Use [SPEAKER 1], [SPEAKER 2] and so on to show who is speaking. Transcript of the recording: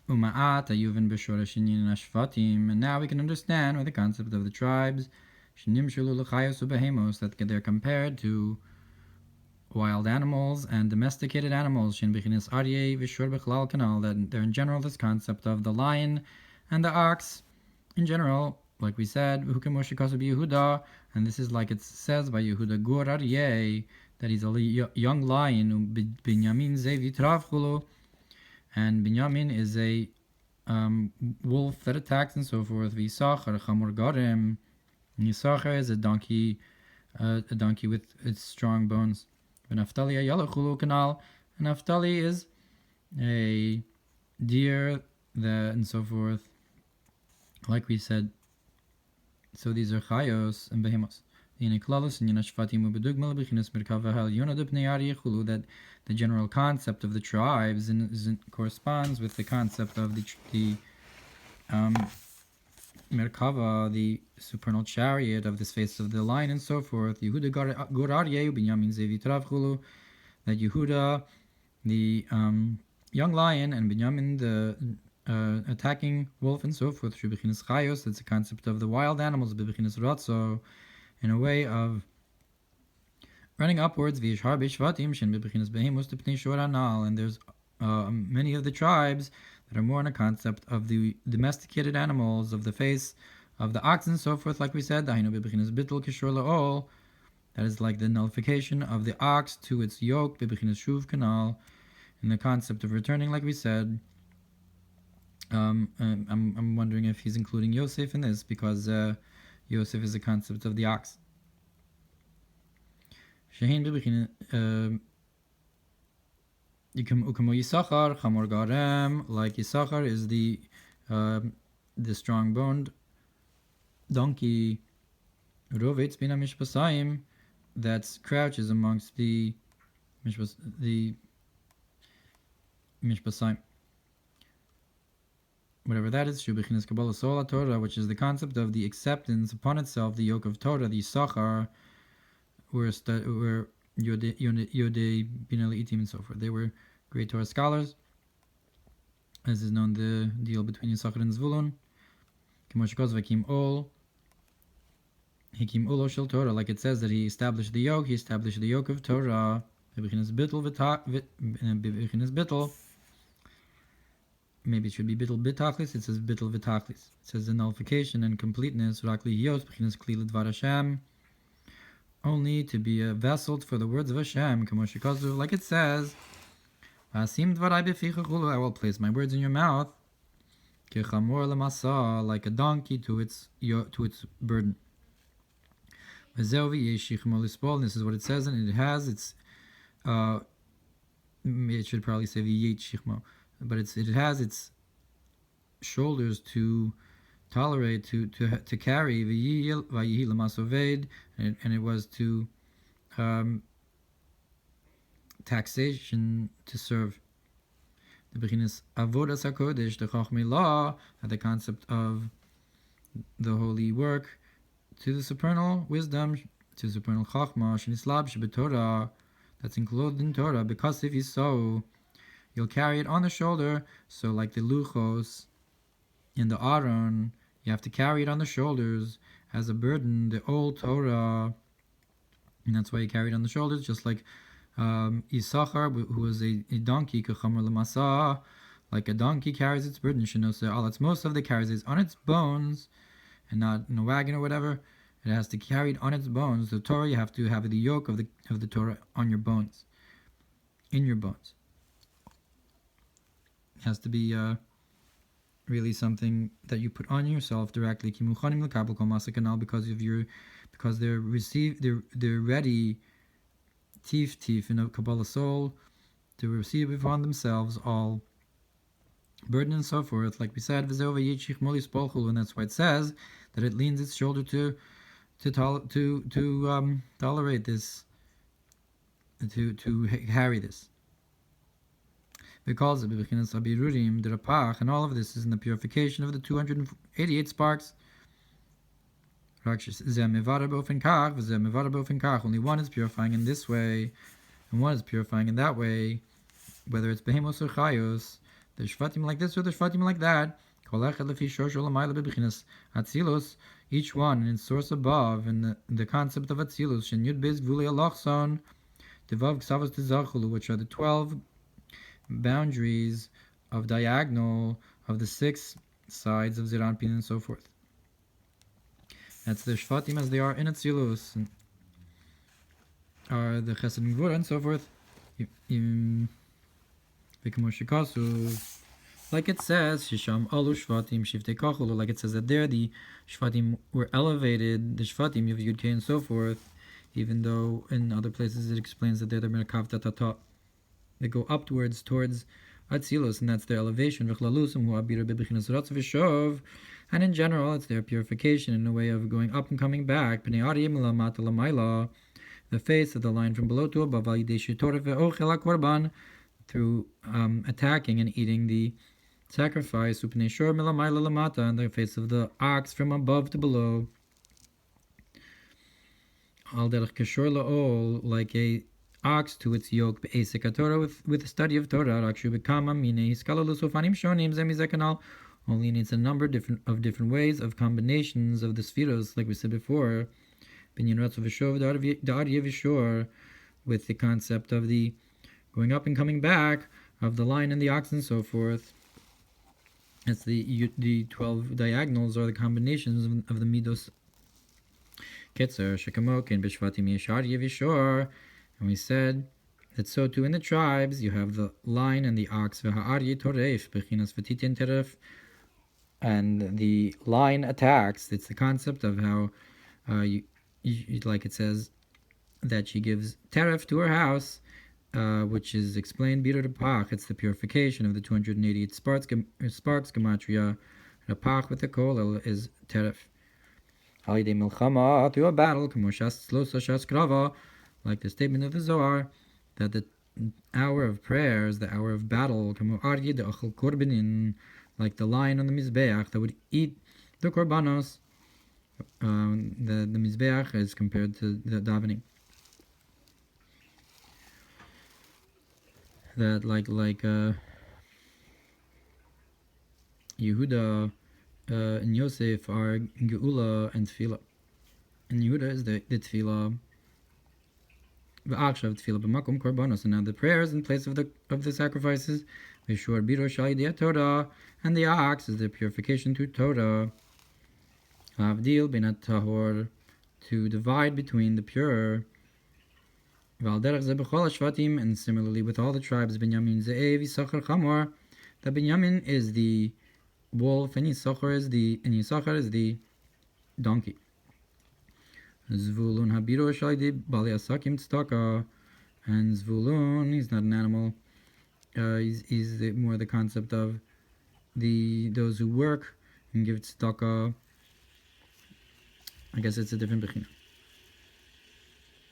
[SPEAKER 1] Uma'at ayuvin b'shoresh inyan hashvatim, and now we can understand with the concept of the tribes, shenimshulu l'chayos ubehemos, that they're compared to wild animals and domesticated animals, shin b'chinas aryeh v'shor b'chlal kanal, that they're in general this concept of the lion and the ox, in general, like we said, v'hukim Moshe kasu b'Yehuda, and this is like it says by Yehuda, gur aryeh, that he's a young lion, Binyamin zev yitrav chulu, and Binyamin is a wolf that attacks and so forth. V'Yisachar chamor garim. Yisachar is a donkey with its strong bones. V'Naftali ayala chulu kanal. And Naftali is a deer and so forth. Like we said, so these are chayos and behemos. That the general concept of the tribes corresponds with the concept of the Merkava, the supernal chariot of this face of the lion and so forth. Yehuda Gurarye Binyamin Zevitrav Chulu, that Yehuda, the young lion, and Binyamin, the attacking wolf and so forth. Shubichinas Chayos, that's the concept of the wild animals. Bibichinas Ratzo, in a way of running upwards. V'yishhar b'shvatim shen bibichinas behemus tepnei shoranal, and there's many of the tribes that are more in a concept of the domesticated animals, of the face of the ox and so forth, like we said, that is like the nullification of the ox to its yoke, shuv kanal, in the concept of returning, like we said. I'm wondering if he's including Yosef in this, because Yosef is the concept of the ox. Like Yisachar is the strong-boned donkey, Rovetz bina mishpasayim, that crouches amongst the mishpasayim, whatever that is. Shubichinas Kabbalah Sola Torah, which is the concept of the acceptance upon itself, the yoke of Torah, the Yisachar, where Yodei Binali Itim and so forth. They were great Torah scholars, as is known the deal between Yisachar and Zvulun. Hikim Olo Shel Torah, like it says that he established the yoke of Torah. Maybe it should be Bittul Bitachlis, it says Bittul Vitachlis. It says the nullification and completeness, only to be a vessel for the words of Hashem, like it says, I will place my words in your mouth, like a donkey to its burden. This is what it says, and it has its it should probably say but it has its shoulders to tolerate, to carry, and it was to taxation to serve. The beginning avodas hakodesh, the chachmei law, the concept of the holy work, to the supernal wisdom, to the supernal chachma, shenislab shebetorah, that's enclosed in Torah, because if you sow, you'll carry it on the shoulder. So like the luchos in the Aron, you have to carry it on the shoulders as a burden, the old Torah, and that's why you carry it on the shoulders, just like Yisachar, who was a donkey, like a donkey carries its burden. Most of the carries is on its bones, and not in a wagon or whatever. It has to carry it on its bones. The Torah, you have to have the yoke of the Torah on your bones, in your bones. It has to be really something that you put on yourself directly. Because they're ready, teeth in a Kabbalah soul, to receive upon themselves all burden and so forth. Like we said, and that's why it says that it leans its shoulder to tolerate this, to carry this. Because and all of this is in the purification of the 288 sparks. Only one is purifying in this way, and one is purifying in that way, whether it's behemos or chayos. the Shvatim like this or the Shvatim like that. Atzilus, each one in its source above, and the concept of Atzilus, Shenyud Bez Gvulei Alachson, Devav Ksavos Tezachulu, which are the 12 boundaries of diagonal of the 6 sides of Ziranpin and so forth. That's the Shvatim as they are in Atzilus, are the Chesed and Gvura and so forth. Like it says, Shisham Alu Shvatim Shiftei Kachulu, like it says that there the Shvatim were elevated, the Shvatim, Yud Kei and so forth, even though in other places it explains that they're the Merkav Tatata. They go upwards towards Atzilus, and that's their elevation. And in general, it's their purification in a way of going up and coming back. The face of the line from below to above, through attacking and eating the sacrifice, and the face of the ox from above to below. Like a ox to its yoke, with the study of Torah. Only needs a number of different ways of combinations of the spheros, like we said before, with the concept of the going up and coming back of the lion and the ox and so forth. That's the 12 diagonals are the combinations of the midos. And we said that so too in the tribes you have the lion and the ox, and the line attacks. It's the concept of how, like it says, that she gives teref to her house, which is explained Biro de Pach. It's the purification of the 288 sparks gematria. The Pach with the kol is teref. Halidei milchama, through a battle, like the statement of the Zohar, that the hour of prayers, the hour of battle, like the lion on the Mizbeach that would eat the korbanos. The Mizbeach is compared to the davening. That like Yehuda and Yosef are Geula and Tefillah. And Yehuda is the Tefillah. And now the prayers in place of the sacrifices, and the ox is the purification through Torah. To divide between the pure. And similarly with all the tribes, that Binyamin is the wolf and Yisachar is the donkey. Zvulun Habiro Shaidi Bali Asakim Tztaka, and Zvulun, he's not an animal. He's more the concept of those who work and give tzedakah. I guess it's a different bechina.